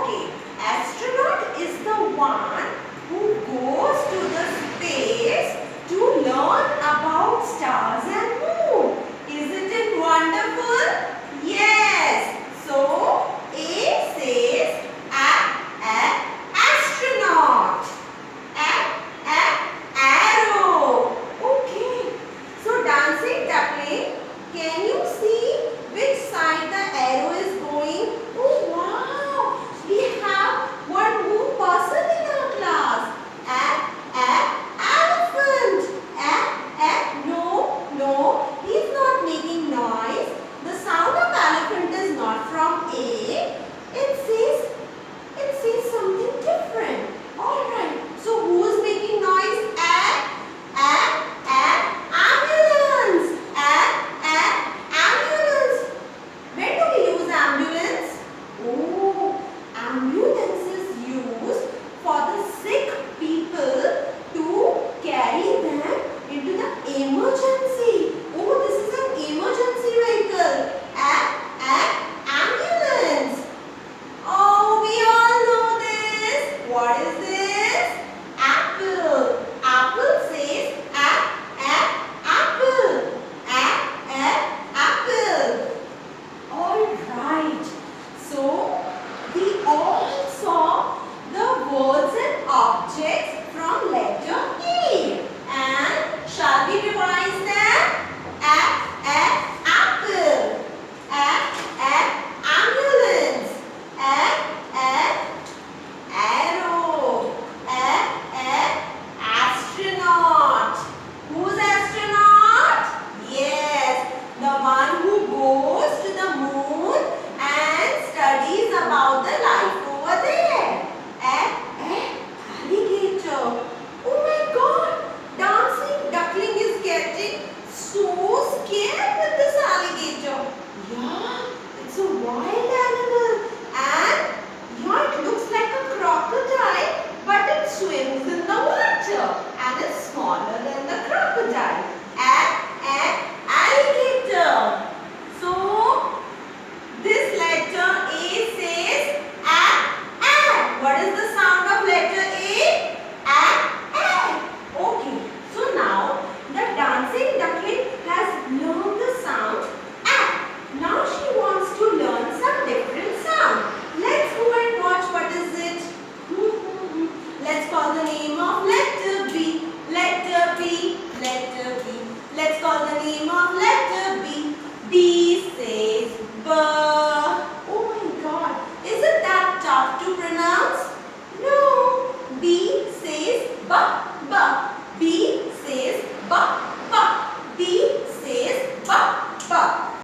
Okay, astronaut is the one who goes to the space to learn about stars and moon. Isn't it wonderful? Yes. So, A says astronaut. Arrow. Okay. So, dancing duckling, can you see which side the arrow is going? Oh wow! We have one more person in our class. Elephant. No, he's not making noise. The sound of elephant is not from A. It says something different. Alright, so who's making noise? Ambulance. Ambulance. When do we use ambulance? Oh, ambulance is used for the sick people to carry them into the emergency. Oh, this is an emergency vehicle. Ambulance. Oh, we all know this. What is this? Apple. Apple says apple. Apple. Alright. So, we all saw the words and objects from letter A. And shall we revise them? Apple. Ambulance. Arrow. Astronaut. Who's astronaut? Yes, the one who goes to the moon and studies about the life over there. Alligator. Oh my God, dancing duckling is getting so scared with this alligator. Yeah, it's a wild animal and yeah, it looks like a crocodile, but it swims in the water and is smaller than the crocodile. Alligator. So, this letter A says a. What is the sound of letter A? Okay. So now the dancing duckling has learned the sound a. Now she wants to learn some different sound. Let's go and watch what is it. Let's call the name of letter B. Letter B. Letter B. Let's call the name of letter B. B says B. Oh my God. Isn't that tough to pronounce?